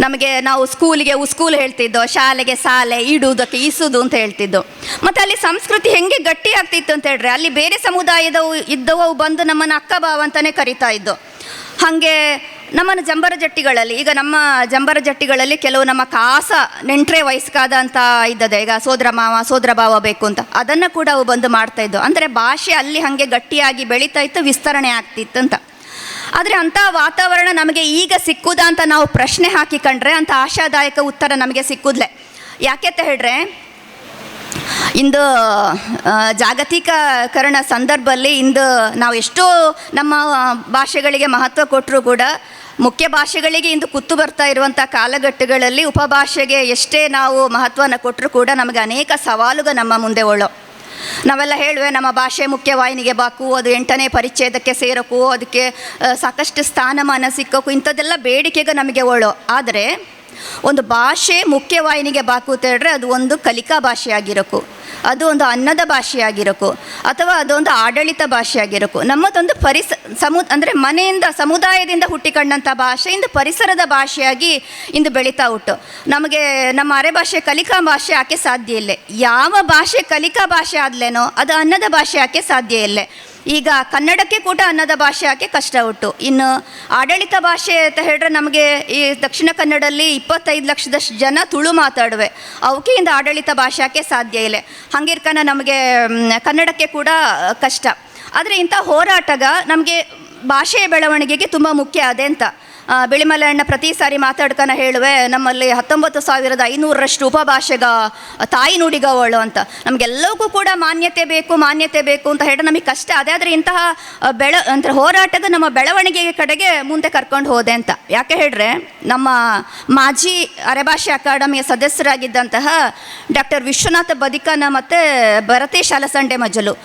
ನಮಗೆ ನಾವು ಸ್ಕೂಲಿಗೆ ಸ್ಕೂಲ್ ಹೇಳ್ತಿದ್ದೋ, ಶಾಲೆಗೆ ಶಾಲೆ, ಇಡುವುದಕ್ಕೆ ಈಸುದು ಅಂತ ಹೇಳ್ತಿದ್ದೋ. ಮತ್ತು ಅಲ್ಲಿ ಸಂಸ್ಕೃತಿ ಹೆಂಗೆ ಗಟ್ಟಿ ಆಗ್ತಿತ್ತು ಅಂತ ಹೇಳ್ರೆ, ಅಲ್ಲಿ ಬೇರೆ ಸಮುದಾಯದವು ಇದ್ದವು ಬಂದು ನಮ್ಮನ್ನು ಅಕ್ಕ ಭಾವ ಅಂತಲೇ ಕರಿತಾ ಇದ್ದು. ಹಾಗೆ ನಮ್ಮನ್ನು ಜಂಬರ ಜಟ್ಟಿಗಳಲ್ಲಿ, ಈಗ ನಮ್ಮ ಜಂಬರ ಜಟ್ಟಿಗಳಲ್ಲಿ ಕೆಲವು ನಮ್ಮ ಕಾಸ ನೆಂಟ್ರೆ ವಯಸ್ಕಾದ ಅಂತ ಇದ್ದದೆ, ಈಗ ಸೋದರ ಮಾವ ಸೋದರ ಭಾವ ಬೇಕು ಅಂತ, ಅದನ್ನು ಕೂಡ ಅವು ಬಂದು ಮಾಡ್ತಾಯಿದ್ದು. ಅಂದರೆ ಭಾಷೆ ಅಲ್ಲಿ ಹಾಗೆ ಗಟ್ಟಿಯಾಗಿ ಬೆಳೀತಾ ಇತ್ತು, ವಿಸ್ತರಣೆ ಆಗ್ತಿತ್ತು ಅಂತ. ಆದರೆ ಅಂಥ ವಾತಾವರಣ ನಮಗೆ ಈಗ ಸಿಕ್ಕುದಾ ಅಂತ ನಾವು ಪ್ರಶ್ನೆ ಹಾಕಿಕೊಂಡ್ರೆ ಅಂಥ ಆಶಾದಾಯಕ ಉತ್ತರ ನಮಗೆ ಸಿಕ್ಕುದ್ಲೆ. ಯಾಕೆ ಅಂತ ಹೇಳ್ರೆ, ಇಂದು ಜಾಗತೀಕರಣ ಸಂದರ್ಭದಲ್ಲಿ ಇಂದು ನಾವು ಎಷ್ಟೋ ನಮ್ಮ ಭಾಷೆಗಳಿಗೆ ಮಹತ್ವ ಕೊಟ್ಟರೂ ಕೂಡ ಮುಖ್ಯ ಭಾಷೆಗಳಿಗೆ ಇಂದು ಕುತ್ತು ಬರ್ತಾ ಇರುವಂಥ ಕಾಲಘಟ್ಟಗಳಲ್ಲಿ ಉಪಭಾಷೆಗೆ ಎಷ್ಟೇ ನಾವು ಮಹತ್ವನ ಕೊಟ್ಟರೂ ಕೂಡ ನಮಗೆ ಅನೇಕ ಸವಾಲುಗಳು ನಮ್ಮ ಮುಂದೆ ಒಳ್ಳೋ. ನಾವೆಲ್ಲ ಹೇಳುವೆ ನಮ್ಮ ಭಾಷೆ ಮುಖ್ಯವಾಹಿನಿಗೆ ಬಾಕು, ಅದು 8ನೇ ಪರಿಚ್ಛೇದಕ್ಕೆ ಸೇರೋಕು, ಅದಕ್ಕೆ ಸಾಕಷ್ಟು ಸ್ಥಾನಮಾನ ಸಿಕ್ಕೋಕು, ಇಂಥದ್ದೆಲ್ಲ ಬೇಡಿಕೆಗೆ ನಮಗೆ ಒಳ್ಳೋ. ಆದರೆ ಒಂದು ಭಾಷೆ ಮುಖ್ಯವಾಹಿನಿಗೆ ಬಾಕು ಅಂತ ಹೇಳಿದ್ರೆ ಅದು ಒಂದು ಕಲಿಕಾ ಭಾಷೆಯಾಗಿರೋಕು, ಅದು ಒಂದು ಅನ್ನದ ಭಾಷೆಯಾಗಿರೋಕು, ಅಥವಾ ಅದೊಂದು ಆಡಳಿತ ಭಾಷೆಯಾಗಿರೋಕು. ನಮ್ಮದೊಂದು ಅಂದರೆ ಮನೆಯಿಂದ ಸಮುದಾಯದಿಂದ ಹುಟ್ಟಿಕೊಂಡಂಥ ಭಾಷೆ ಇಂದು ಪರಿಸರದ ಭಾಷೆಯಾಗಿ ಇಂದು ಬೆಳೀತಾ ಉಂಟು. ನಮಗೆ ನಮ್ಮ ಅರೆಭಾಷೆ ಕಲಿಕಾ ಭಾಷೆ ಯಾಕೆ ಸಾಧ್ಯ ಇಲ್ಲ? ಯಾವ ಭಾಷೆ ಕಲಿಕಾ ಭಾಷೆ ಆದ್ಲೇನೋ ಅದು ಅನ್ನದ ಭಾಷೆ ಯಾಕೆ ಸಾಧ್ಯ ಇಲ್ಲ? ಈಗ ಕನ್ನಡಕ್ಕೆ ಕೂಡ ಅನ್ನದ ಭಾಷೆ ಯಾಕೆ ಕಷ್ಟ ಉಂಟು. ಇನ್ನು ಆಡಳಿತ ಭಾಷೆ ಅಂತ ಹೇಳಿದ್ರೆ ನಮಗೆ ಈ ದಕ್ಷಿಣ ಕನ್ನಡದಲ್ಲಿ 25 ಲಕ್ಷದಷ್ಟು ಜನ ತುಳು ಮಾತಾಡುವೆ, ಅವಕ್ಕೆ ಇಂದ ಆಡಳಿತ ಭಾಷೆ ಯಾಕೆ ಸಾಧ್ಯ ಇಲ್ಲ. ಹಂಗಿರ್ಕನ ನಮಗೆ ಕನ್ನಡಕ್ಕೆ ಕೂಡ ಕಷ್ಟ. ಆದರೆ ಇಂಥ ಹೋರಾಟಗ ನಮಗೆ ಭಾಷೆಯ ಬೆಳವಣಿಗೆಗೆ ತುಂಬ ಮುಖ್ಯ ಅದೇ ಅಂತ ಬಿಳಿಮಲೆಯಣ್ಣ ಪ್ರತಿ ಸಾರಿ ಮಾತಾಡ್ಕನ ಹೇಳುವೆ, ನಮ್ಮಲ್ಲಿ 19,500ರಷ್ಟು ಉಪಭಾಷೆಗ ತಾಯಿ ನುಡಿಗವಳು ಅಂತ. ನಮಗೆಲ್ಲವೂ ಕೂಡ ಮಾನ್ಯತೆ ಬೇಕು ಅಂತ ಹೇಳಿ ನಮಗೆ ಕಷ್ಟ. ಅದೇ ಆದರೆ ಇಂತಹ ಅಂದರೆ ಹೋರಾಟದ ನಮ್ಮ ಬೆಳವಣಿಗೆಯ ಕಡೆಗೆ ಮುಂದೆ ಕರ್ಕೊಂಡು ಹೋದೆ ಅಂತ. ಯಾಕೆ ಹೇಳ್ರೆ, ನಮ್ಮ ಮಾಜಿ ಅರೆಭಾಷೆ ಅಕಾಡೆಮಿಯ ಸದಸ್ಯರಾಗಿದ್ದಂತಹ ಡಾಕ್ಟರ್ ವಿಶ್ವನಾಥ ಬದಿಕನ ಮತ್ತು ಭರತೇಶ್ ಅಲಸಂಡೆ ಮಜಲು,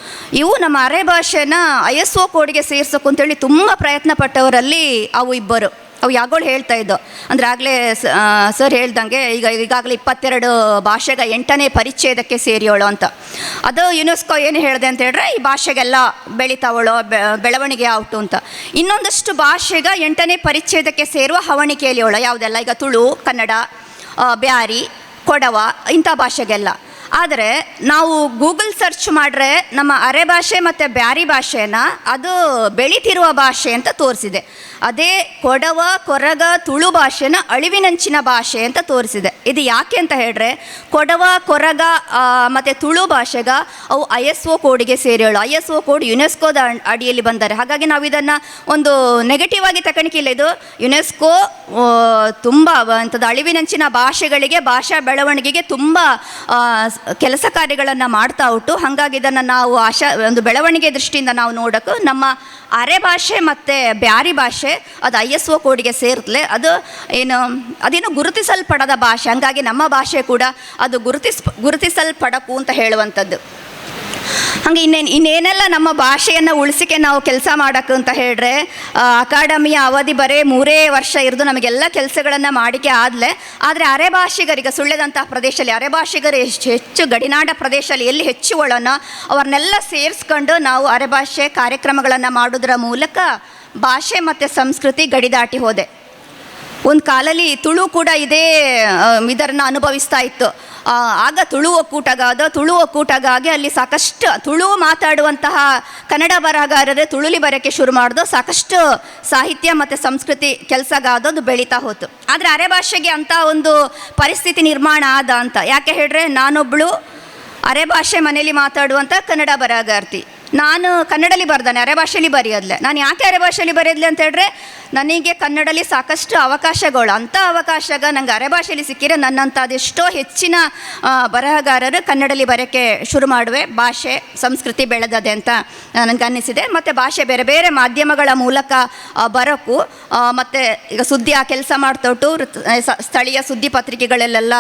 ಇವು ನಮ್ಮ ಅರೆಭಾಷೆನ ISO ಕೋಡ್ಗೆ ಸೇರ್ಸೋಕು ಅಂತೇಳಿ ತುಂಬ ಪ್ರಯತ್ನ ಪಟ್ಟವರಲ್ಲಿ ಅವು ಇಬ್ಬರು. ಅವು ಯಾಗೋಳು ಹೇಳ್ತಾ ಇದ್ದೋ ಅಂದರೆ ಆಗಲೇ ಸರ್ ಹೇಳ್ದಂಗೆ ಈಗಾಗಲೇ 22 ಭಾಷೆಗ 8ನೇ ಪರಿಚ್ಛೇದಕ್ಕೆ ಸೇರಿಯೋಳು ಅಂತ. ಅದು ಯುನೆಸ್ಕೋ ಏನು ಹೇಳಿದೆ ಅಂತ ಹೇಳಿದ್ರೆ, ಈ ಭಾಷೆಗೆಲ್ಲ ಬೆಳೀತಾವಳೋ ಬೆಳವಣಿಗೆ ಔಟು ಅಂತ. ಇನ್ನೊಂದಷ್ಟು ಭಾಷೆಗ 8ನೇ ಪರಿಚ್ಛೇದಕ್ಕೆ ಸೇರುವ ಹವಣಿಕೆಯಲ್ಲಿ ಅವಳು ಯಾವುದೆಲ್ಲ, ಈಗ ತುಳು, ಕನ್ನಡ, ಬ್ಯಾರಿ, ಕೊಡವ ಇಂಥ ಭಾಷೆಗೆಲ್ಲ. ಆದರೆ ನಾವು ಗೂಗಲ್ ಸರ್ಚ್ ಮಾಡಿದ್ರೆ ನಮ್ಮ ಅರೆಭಾಷೆ ಮತ್ತು ಬ್ಯಾರಿ ಭಾಷೆನ ಅದು ಬೆಳೀತಿರುವ ಭಾಷೆ ಅಂತ ತೋರಿಸಿದೆ. ಅದೇ ಕೊಡವ, ಕೊರಗ, ತುಳು ಭಾಷೆನ ಅಳಿವಿನಂಚಿನ ಭಾಷೆ ಅಂತ ತೋರಿಸಿದೆ. ಇದು ಯಾಕೆ ಅಂತ ಹೇಳಿದ್ರೆ, ಕೊಡವ, ಕೊರಗ ಮತ್ತು ತುಳು ಭಾಷೆಗ ಅವು ISO ಕೋಡಿಗೆ ಸೇರಿಯೋಳು. ISO ಕೋಡ್ ಯುನೆಸ್ಕೋದ ಅಡಿಯಲ್ಲಿ ಬಂದರೆ. ಹಾಗಾಗಿ ನಾವು ಇದನ್ನು ಒಂದು ನೆಗೆಟಿವ್ ಆಗಿ ತಗೊಳ್ಳಿಕ್ಕಿಲ್ಲ. ಇದು ಯುನೆಸ್ಕೋ ತುಂಬ ಅಂಥದ್ದು ಅಳಿವಿನಂಚಿನ ಭಾಷೆಗಳಿಗೆ, ಭಾಷಾ ಬೆಳವಣಿಗೆಗೆ ತುಂಬ ಕೆಲಸ ಕಾರ್ಯಗಳನ್ನು ಮಾಡ್ತಾ ಉಂಟು. ಹಾಗಾಗಿ ಇದನ್ನು ನಾವು ಒಂದು ಬೆಳವಣಿಗೆ ದೃಷ್ಟಿಯಿಂದ ನಾವು ನೋಡೋಕ್ಕೂ ನಮ್ಮ ಅರೆಭಾಷೆ ಮತ್ತು ಬ್ಯಾರಿ ಭಾಷೆ ಅದು ISO ಕೋಡಿಗೆ ಸೇರ್ತಲೆ. ಅದೇನು ಗುರುತಿಸಲ್ಪಡದ ಭಾಷೆ. ಹಾಗಾಗಿ ನಮ್ಮ ಭಾಷೆ ಕೂಡ ಅದು ಗುರುತಿಸಲ್ಪಡಕು ಅಂತ ಹೇಳುವಂಥದ್ದು. ಹಾಗೆ ಇನ್ನೇನೆಲ್ಲ ನಮ್ಮ ಭಾಷೆಯನ್ನು ಉಳಿಸಿಕೆ ನಾವು ಕೆಲಸ ಮಾಡೋಕ್ಕೆ ಅಂತ ಹೇಳಿದ್ರೆ, ಅಕಾಡೆಮಿಯ ಅವಧಿ ಬರೀ 3 ವರ್ಷ ಇರೋದು ನಮಗೆಲ್ಲ ಕೆಲಸಗಳನ್ನು ಮಾಡಿಕೆ ಆದರೆ ಅರೆಭಾಷಿಗರಿಗೆ ಸುಳ್ಳೆದಂತಹ ಪ್ರದೇಶದಲ್ಲಿ ಅರೆಭಾಷಿಗರು ಹೆಚ್ಚು ಗಡಿನಾಡ ಪ್ರದೇಶದಲ್ಲಿ ಎಲ್ಲಿ ಹೆಚ್ಚು ಒಳನೋ ಅವ್ರನ್ನೆಲ್ಲ ಸೇರಿಸ್ಕೊಂಡು ನಾವು ಅರೆಭಾಷೆ ಕಾರ್ಯಕ್ರಮಗಳನ್ನು ಮಾಡೋದ್ರ ಮೂಲಕ ಭಾಷೆ ಮತ್ತು ಸಂಸ್ಕೃತಿ ಗಡಿದಾಟಿ ಹೋದೆ. ಒಂದು ಕಾಲಲ್ಲಿ ತುಳು ಕೂಡ ಇದೇ ಇದನ್ನು ಅನುಭವಿಸ್ತಾ ಇತ್ತು. ಆಗ ತುಳು ಒಕ್ಕೂಟಗಾಗಿ ಅಲ್ಲಿ ಸಾಕಷ್ಟು ತುಳು ಮಾತಾಡುವಂತಹ ಕನ್ನಡ ಬರಹಗಾರರೇ ತುಳುಲಿ ಬರೋಕ್ಕೆ ಶುರು ಮಾಡಿದು. ಸಾಕಷ್ಟು ಸಾಹಿತ್ಯ ಮತ್ತು ಸಂಸ್ಕೃತಿ ಕೆಲಸಗಾದದ್ದು ಬೆಳೀತಾ ಹೋಯ್ತು. ಆದರೆ ಅರೆ ಭಾಷೆಗೆ ಅಂಥ ಒಂದು ಪರಿಸ್ಥಿತಿ ನಿರ್ಮಾಣ ಆದ ಅಂತ ಯಾಕೆ ಹೇಳಿದ್ರೆ, ನಾನೊಬ್ಬಳು ಅರೆ ಭಾಷೆ ಮನೇಲಿ ಮಾತಾಡುವಂಥ ಕನ್ನಡ ಬರಹಗಾರ್ತಿ. ನಾನು ಕನ್ನಡಲ್ಲಿ ಬರ್ದಾನೆ, ಅರೆ ಭಾಷೆಯಲ್ಲಿ ಬರೆಯೋದ್ಲೆ. ನಾನು ಯಾಕೆ ಅರೆ ಭಾಷೆಯಲ್ಲಿ ಬರೆಯೋದ್ಲೆ ಅಂತ ಹೇಳಿದ್ರೆ, ನನಗೆ ಕನ್ನಡಲ್ಲಿ ಸಾಕಷ್ಟು ಅವಕಾಶಗಳು, ಅಂಥ ಅವಕಾಶಗ ನಂಗೆ ಅರೆ ಭಾಷೆಯಲ್ಲಿ ಸಿಕ್ಕಿದ್ರೆ ನನ್ನಂಥ ಅದೆಷ್ಟೋ ಹೆಚ್ಚಿನ ಬರಹಗಾರರು ಕನ್ನಡಲ್ಲಿ ಬರೋಕ್ಕೆ ಶುರು ಮಾಡುವೆ. ಭಾಷೆ ಸಂಸ್ಕೃತಿ ಬೆಳೆದದೆ ಅಂತ ನನಗೆ ಅನ್ನಿಸಿದೆ. ಮತ್ತು ಭಾಷೆ ಬೇರೆ ಬೇರೆ ಮಾಧ್ಯಮಗಳ ಮೂಲಕ ಬರೋಕ್ಕೂ, ಮತ್ತು ಈಗ ಸುದ್ದಿ ಆ ಕೆಲಸ ಮಾಡ್ತೊಟ್ಟು ಸ್ಥಳೀಯ ಸುದ್ದಿ ಪತ್ರಿಕೆಗಳಲ್ಲೆಲ್ಲ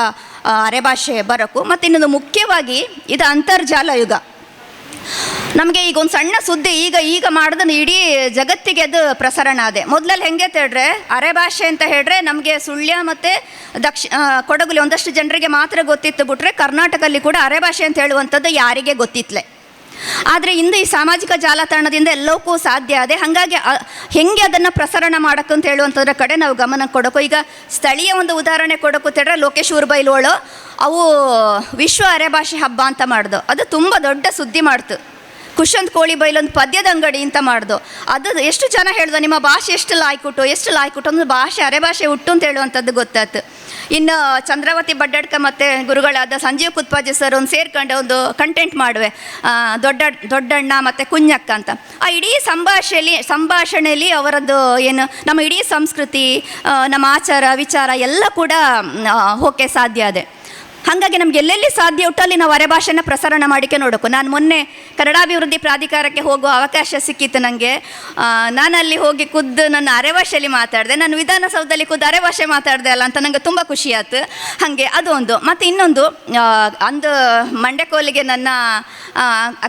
ಅರೆ ಭಾಷೆ ಬರೋಕ್ಕೂ, ಮತ್ತು ಇನ್ನೊಂದು ಮುಖ್ಯವಾಗಿ ಇದು ಅಂತರ್ಜಾಲ ಯುಗ. ನಮಗೆ ಈಗ ಒಂದು ಸಣ್ಣ ಸುದ್ದಿ ಈಗ ಮಾಡಿದ್ರೆ ಇಡೀ ಜಗತ್ತಿಗೆ ಅದು ಪ್ರಸರಣ ಅದೇ. ಮೊದಲಲ್ಲಿ ಹೆಂಗೆ ಹೇಳಿದ್ರೆ, ಅರೆ ಭಾಷೆ ಅಂತ ಹೇಳಿದ್ರೆ ನಮಗೆ ಸುಳ್ಯ ಮತ್ತು ಕೊಡಗುಲಿ ಒಂದಷ್ಟು ಜನರಿಗೆ ಮಾತ್ರ ಗೊತ್ತಿತ್ತು ಬಿಟ್ರೆ, ಕರ್ನಾಟಕದಲ್ಲಿ ಕೂಡ ಅರೆ ಭಾಷೆ ಅಂತ ಹೇಳುವಂಥದ್ದು ಯಾರಿಗೆ ಗೊತ್ತಿತ್ತಲೆ. ಆದರೆ ಇಂದು ಈ ಸಾಮಾಜಿಕ ಜಾಲತಾಣದಿಂದ ಎಲ್ಲವಕ್ಕೂ ಸಾಧ್ಯ ಅದೇ. ಹಾಗಾಗಿ ಹೆಂಗೆ ಅದನ್ನು ಪ್ರಸರಣ ಮಾಡೋಕ್ಕಂತ ಅಂತ ಹೇಳುವಂಥದ್ರ ಕಡೆ ನಾವು ಗಮನ ಕೊಡೋಕು. ಈಗ ಸ್ಥಳೀಯ ಒಂದು ಉದಾಹರಣೆ ಕೊಡೋಕು ಹೇಳಿದ್ರೆ, ಲೋಕೇಶ್ ಊರ್ಬೈಲೋಳು ಅವು ವಿಶ್ವ ಅರೆ ಭಾಷೆ ಹಬ್ಬ ಅಂತ ಮಾಡ್ದು. ಅದು ತುಂಬ ದೊಡ್ಡ ಸುದ್ದಿ ಮಾಡ್ತು. ಕುಶಂತ್ ಕೋಳಿ ಬೈಲೊಂದು ಪದ್ಯದ ಅಂಗಡಿ ಅಂತ ಮಾಡ್ದು. ಅದು ಎಷ್ಟು ಜನ ಹೇಳ್ದು, ನಿಮ್ಮ ಭಾಷೆ ಎಷ್ಟು ಲಾಯ್ಕುಟ್ಟು ಅಂದ್ರೆ ಭಾಷೆ ಅರೆ ಭಾಷೆ ಹುಟ್ಟು ಅಂತ ಹೇಳುವಂಥದ್ದು ಗೊತ್ತಾಯ್ತು. ಇನ್ನು ಚಂದ್ರಾವತಿ ಮತ್ತು ಗುರುಗಳಾದ ಸಂಜೀವ್ ಕುತ್ಪಾಜಿ ಸರ್ ಒಂದು ಸೇರ್ಕೊಂಡು ಒಂದು ಕಂಟೆಂಟ್ ಮಾಡುವೆ, ದೊಡ್ಡಣ್ಣ ಮತ್ತು ಕುഞ്ഞಕ್ಕ ಅಂತ. ಆ ಇಡೀ ಸಂಭಾಷಣೆಯಲ್ಲಿ ಅವರದ್ದು ಏನು ನಮ್ಮ ಇಡೀ ಸಂಸ್ಕೃತಿ, ನಮ್ಮ ಆಚಾರ ವಿಚಾರ ಎಲ್ಲ ಕೂಡ ಹೋಗಕ್ಕೆ ಸಾಧ್ಯ ಅದೇ. ಹಾಗಾಗಿ ನಮ್ಗೆ ಎಲ್ಲೆಲ್ಲಿ ಸಾಧ್ಯ ಉಟ್ಟಲ್ಲಿ ನಾವು ಅರೆ ಭಾಷೆನ ಪ್ರಸರಣ ಮಾಡಿಕೆ ನೋಡೋಕು. ನಾನು ಮೊನ್ನೆ ಕನ್ನಡಾಭಿವೃದ್ಧಿ ಪ್ರಾಧಿಕಾರಕ್ಕೆ ಹೋಗುವ ಅವಕಾಶ ಸಿಕ್ಕಿತ್ತು ನನಗೆ. ನಾನಲ್ಲಿ ಹೋಗಿ ಖುದ್ದು ನನ್ನ ಅರೆ ಭಾಷೆಯಲ್ಲಿ ಮಾತಾಡಿದೆ. ನಾನು ವಿಧಾನಸೌಧದಲ್ಲಿ ಖುದ್ದು ಅರೆ ಭಾಷೆ ಮಾತಾಡಿದೆ ಅಲ್ಲ ಅಂತ ನನಗೆ ತುಂಬ ಖುಷಿ ಆಯ್ತು. ಹಾಗೆ ಅದು ಒಂದು. ಮತ್ತು ಇನ್ನೊಂದು, ಅಂದು ಮಂಡ್ಯಕೋಲಿಗೆ ನನ್ನ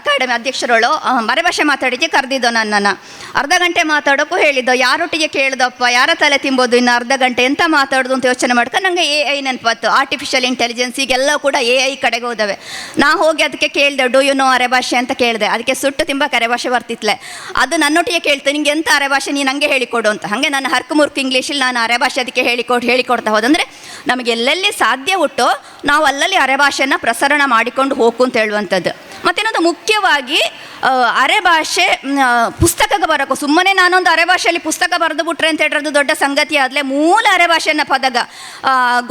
ಅಕಾಡೆಮಿ ಅಧ್ಯಕ್ಷರಳು ಅರೆ ಭಾಷೆ ಮಾತಾಡಿಕೆ ಕರೆದಿದ್ದೋ ನನ್ನನ್ನು. ಅರ್ಧ ಗಂಟೆ ಮಾತಾಡೋಕ್ಕೂ ಹೇಳಿದ್ದೋ. ಯಾರೊಟ್ಟಿಗೆ ಕೇಳ್ದಪ್ಪ, ಯಾರ ತಲೆ ತಿಂಬೋದು ಇನ್ನು ಅರ್ಧ ಗಂಟೆ, ಎಂತ ಮಾತಾಡೋದು ಅಂತ ಯೋಚನೆ ಮಾಡ್ಕೊಂಡು ನನಗೆ AI ನೆನಪಾತು. ಆರ್ಟಿಫಿಷಿಯಲ್ ಇಂಟೆಲಿಜೆನ್ಸ್ ಈಗೆಲ್ಲ ಕೂಡ AI ಕಡೆಗೆ ಹೋದವೆ. ನಾ ಹೋಗಿ ಅದಕ್ಕೆ ಕೇಳಿದೆ, ಡೂ ಯು ನೋ ಅರೆ ಭಾಷೆ ಅಂತ ಕೇಳಿದೆ. ಅದಕ್ಕೆ ಸುಟ್ಟು ತಿಂಬಕ್ಕೆ ಅರೆ ಭಾಷೆ ಬರ್ತಿತ್ಲೆ. ಅದು ನನ್ನೊಟ್ಟಿಗೆ ಕೇಳ್ತೆ, ನಿಂಗೆ ಎಂಥ ಅರೆ ಭಾಷೆ ನೀನು ನನಗೆ ಹೇಳಿಕೊಡು ಅಂತ. ಹಾಗೆ ನಾನು ಹರ್ಕು ಇಂಗ್ಲೀಷಲ್ಲಿ ನಾನು ಅರೆ ಭಾಷೆ ಅದಕ್ಕೆ ಹೇಳಿಕೊಡ್ತಾ ಹೋದಂದರೆ, ನಮಗೆ ಎಲ್ಲೆಲ್ಲಿ ಸಾಧ್ಯ ಉಂಟು ನಾವು ಅಲ್ಲಲ್ಲಿ ಅರೆ ಭಾಷೆಯನ್ನು ಪ್ರಸರಣ ಮಾಡಿಕೊಂಡು ಹೋಗು ಅಂತ ಹೇಳುವಂಥದ್ದು. ಮತ್ತೇನೊಂದು ಮುಖ್ಯವಾಗಿ ಅರೆ ಭಾಷೆ ಪುಸ್ತಕಕ್ಕೆ ಬರೋಕು. ಸುಮ್ಮನೆ ನಾನೊಂದು ಅರೆ ಭಾಷೆಯಲ್ಲಿ ಪುಸ್ತಕ ಬರೆದು ಬಿಟ್ರೆ ಅಂತ ಹೇಳಿರೋದು ದೊಡ್ಡ ಸಂಗತಿ ಆದಲೇ, ಮೂಲ ಅರೆ ಭಾಷೆಯನ್ನು ಪದಗ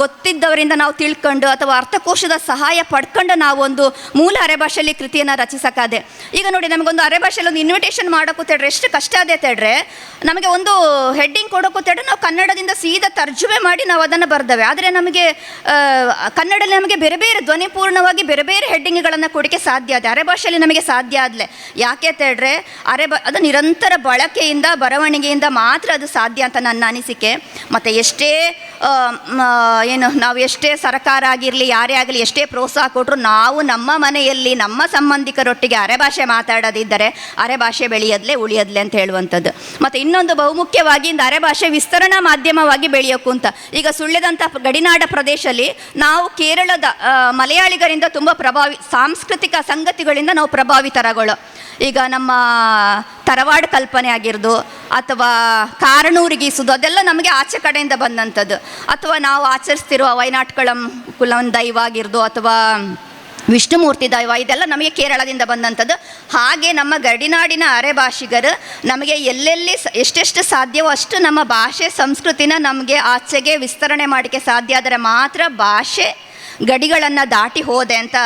ಗೊತ್ತಿದ್ದವರಿಂದ ನಾವು ತಿಳ್ಕೊಂಡು ಅಥವಾ ಅರ್ಥಕೋಶದ ಸಹಾಯ ಪಡ್ಕೊಂಡು ನಾವೊಂದು ಮೂಲ ಅರೆ ಭಾಷೆಯಲ್ಲಿ ಕೃತಿಯನ್ನು ರಚಿಸೋಕ್ಕಾದೆ. ಈಗ ನೋಡಿ, ನಮಗೊಂದು ಅರೆ ಭಾಷೆಯಲ್ಲಿ ಒಂದು ಇನ್ವಿಟೇಷನ್ ಮಾಡೋಕೂತೇಳ್ರೆ ಎಷ್ಟು ಕಷ್ಟ ಅದೇ ತೇಳ್ರೆ, ನಮಗೆ ಒಂದು ಹೆಡ್ಡಿಂಗ್ ಕೊಡೋಕೂತೇಳ್ರೆ ನಾವು ಕನ್ನಡದಿಂದ ಸೀದಾ ತರ್ಜುಮೆ ಮಾಡಿ ನಾವು ಅದನ್ನು ಬರೆದವೆ. ಆದರೆ ನಮಗೆ ಕನ್ನಡದಲ್ಲಿ ನಮಗೆ ಬೇರೆ ಬೇರೆ ಧ್ವನಿಪೂರ್ಣವಾಗಿ ಬೇರೆ ಬೇರೆ ಹೆಡ್ಡಿಂಗ್ಗಳನ್ನು ಕೊಡೋಕ್ಕೆ ಸಾಧ್ಯ ಆದ. ಅರೆ ಭಾಷೆಯಲ್ಲಿ ನಮಗೆ ಸಾಧ್ಯ ಆದಲೆ. ಯಾಕೆ ತೇಳ್ರೆ, ಅದು ನಿರಂತರ ಬಳಕೆಯಿಂದ ಬರವಣಿಗೆಯಿಂದ ಮಾತ್ರ ಅದು ಸಾಧ್ಯ ಅಂತ ನನ್ನ ಅನಿಸಿಕೆ. ಮತ್ತು ಎಷ್ಟೇ ನಾವು ಎಷ್ಟೇ ಸರ್ಕಾರ ಆಗಿರಲಿ, ಯಾರೇ ಆಗಲಿ, ಎಷ್ಟೇ ಪ್ರೋತ್ಸಾಹ ಕೊಟ್ಟರು ನಾವು ನಮ್ಮ ಮನೆಯಲ್ಲಿ ನಮ್ಮ ಸಂಬಂಧಿಕರೊಟ್ಟಿಗೆ ಅರೆ ಭಾಷೆ ಮಾತಾಡೋದಿದ್ದರೆ ಅರೆ ಭಾಷೆ ಬೆಳೆಯೋದ್ಲೆ ಉಳಿಯೋದ್ಲೆ ಅಂತ ಹೇಳುವಂಥದ್ದು. ಮತ್ತು ಇನ್ನೊಂದು ಬಹುಮುಖ್ಯವಾಗಿ ಇಂದು ಅರೆ ಭಾಷೆ ವಿಸ್ತರಣಾ ಮಾಧ್ಯಮವಾಗಿ ಬೆಳೆಯೋಕು ಅಂತ. ಈಗ ಸುಳ್ಯದಂಥ ಗಡಿನಾಡ ಪ್ರದೇಶದಲ್ಲಿ ನಾವು ಕೇರಳದ ಮಲಯಾಳಿಗರಿಂದ ತುಂಬ ಸಾಂಸ್ಕೃತಿಕ ಸಂಗತಿಗಳಿಂದ ನಾವು ಪ್ರಭಾವಿತರಾಗಳು. ಈಗ ನಮ್ಮ ತರವಾಡ ಕಲ್ಪನೆ ಆಗಿರೋದು ಅಥವಾ ಕಾರಣೂರು ಗೀಸುದು, ಅದೆಲ್ಲ ನಮಗೆ ಆಚೆ ಕಡೆಯಿಂದ ಬಂದಂಥದ್ದು. ಅಥವಾ ನಾವು ಆಚರಿಸ್ತಿರುವ ವೈನಾಟ್ಕಳಂ ಕುಲಂ ದೈವ ಆಗಿರೋದು ಅಥವಾ ವಿಷ್ಣುಮೂರ್ತಿ ದೈವ, ಇದೆಲ್ಲ ನಮಗೆ ಕೇರಳದಿಂದ ಬಂದಂಥದ್ದು. ಹಾಗೆ ನಮ್ಮ ಗಡಿನಾಡಿನ ಅರೆ ಭಾಷಿಗರು ನಮಗೆ ಎಲ್ಲೆಲ್ಲಿ ಎಷ್ಟೆಷ್ಟು ಸಾಧ್ಯವೋ ಅಷ್ಟು ನಮ್ಮ ಭಾಷೆ ಸಂಸ್ಕೃತಿನ ನಮಗೆ ಆಚೆಗೆ ವಿಸ್ತರಣೆ ಮಾಡೋಕ್ಕೆ ಸಾಧ್ಯ ಆದರೆ ಮಾತ್ರ ಭಾಷೆ ಗಡಿಗಳನ್ನು ದಾಟಿ ಹೋದೆ ಅಂತ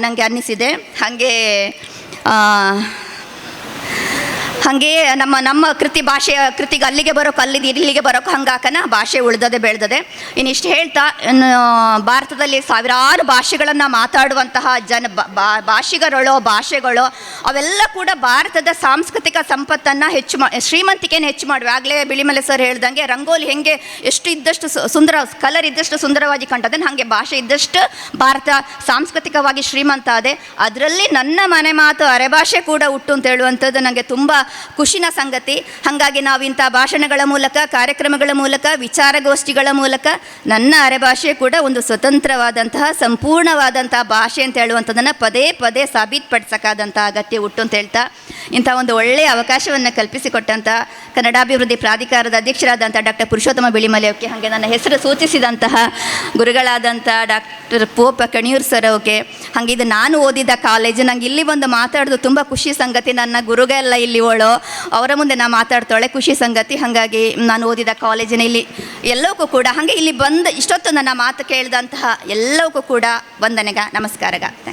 ನನಗೆ ಅನ್ನಿಸಿದೆ. ಹಾಗೆಯೇ ನಮ್ಮ ಭಾಷೆಯ ಕೃತಿಗೆ ಅಲ್ಲಿಗೆ ಬರೋಕೆ ಇಲ್ಲಿಗೆ ಬರೋಕೆ ಹಂಗಾಕನ ಭಾಷೆ ಉಳಿದದೆ ಬೆಳೆದದೆ. ಇನ್ನಿಷ್ಟು ಹೇಳ್ತಾ, ಭಾರತದಲ್ಲಿ ಸಾವಿರಾರು ಭಾಷೆಗಳನ್ನು ಮಾತಾಡುವಂತಹ ಭಾಷೆಗಳು ಅವೆಲ್ಲ ಕೂಡ ಭಾರತದ ಸಾಂಸ್ಕೃತಿಕ ಸಂಪತ್ತನ್ನು ಶ್ರೀಮಂತಿಕೆಯನ್ನು ಹೆಚ್ಚು ಮಾಡಿವೆ. ಆಗಲೇ ಬಿಳಿಮಲೆ ಸರ್ ಹೇಳ್ದಂಗೆ ರಂಗೋಲಿ ಹೆಂಗೆ ಎಷ್ಟು ಇದ್ದಷ್ಟು ಕಲರ್ ಇದ್ದಷ್ಟು ಸುಂದರವಾಗಿ ಕಾಣ್ತದೆ, ಹಾಗೆ ಭಾಷೆ ಇದ್ದಷ್ಟು ಭಾರತ ಸಾಂಸ್ಕೃತಿಕವಾಗಿ ಶ್ರೀಮಂತ ಅದೇ. ಅದರಲ್ಲಿ ನನ್ನ ಮನೆ ಮಾತು ಅರೆ ಭಾಷೆ ಕೂಡ ಹುಟ್ಟು ಅಂತ ಹೇಳುವಂಥದ್ದು ನನಗೆ ತುಂಬ ಖುಷಿನ ಸಂಗತಿ. ಹಾಗಾಗಿ ನಾವು ಇಂಥ ಭಾಷಣಗಳ ಮೂಲಕ, ಕಾರ್ಯಕ್ರಮಗಳ ಮೂಲಕ, ವಿಚಾರಗೋಷ್ಠಿಗಳ ಮೂಲಕ ನನ್ನ ಅರೆಭಾಷೆ ಕೂಡ ಒಂದು ಸ್ವತಂತ್ರವಾದಂತಹ ಸಂಪೂರ್ಣವಾದಂತಹ ಭಾಷೆ ಅಂತ ಹೇಳುವಂಥದ್ದನ್ನು ಪದೇ ಪದೇ ಸಾಬೀತುಪಡಿಸೋಕ್ಕಾದಂಥ ಅಗತ್ಯ ಉಂಟು ಅಂತ ಹೇಳ್ತಾ, ಇಂಥ ಒಂದು ಒಳ್ಳೆಯ ಅವಕಾಶವನ್ನು ಕಲ್ಪಿಸಿಕೊಟ್ಟಂಥ ಕನ್ನಡಾಭಿವೃದ್ಧಿ ಪ್ರಾಧಿಕಾರದ ಅಧ್ಯಕ್ಷರಾದಂಥ ಡಾಕ್ಟರ್ ಪುರುಷೋತ್ತಮ ಬಿಳಿಮಲೆ ಅವರಿಗೆ, ಹಾಗೆ ನನ್ನ ಹೆಸರು ಸೂಚಿಸಿದಂತಹ ಗುರುಗಳಾದಂಥ ಡಾಕ್ಟರ್ ಪೋಪ ಕಣಿಯೂರ್ ಸರ್ ಅವರಿಗೆ, ಹಾಗೆ ಇದು ನಾನು ಓದಿದ ಕಾಲೇಜು. ನಂಗೆ ಇಲ್ಲಿ ಬಂದು ಮಾತಾಡೋದು ತುಂಬ ಖುಷಿ ಸಂಗತಿ. ನನ್ನ ಗುರುಗೆಲ್ಲ ಇಲ್ಲಿ ಅವರ ಮುಂದೆ ನಾನು ಮಾತಾಡ್ತಾಳೆ, ಖುಷಿ ಸಂಗತಿ. ಹಾಗಾಗಿ ನಾನು ಓದಿದ ಕಾಲೇಜಿನ ಇಲ್ಲಿ ಎಲ್ಲವಕ್ಕೂ ಕೂಡ, ಹಾಗೆ ಇಲ್ಲಿ ಬಂದು ಇಷ್ಟೊತ್ತು ನನ್ನ ಮಾತು ಕೇಳಿದಂತಹ ಎಲ್ಲವಕ್ಕೂ ಕೂಡ ವಂದನೆಗ ನಮಸ್ಕಾರಗ.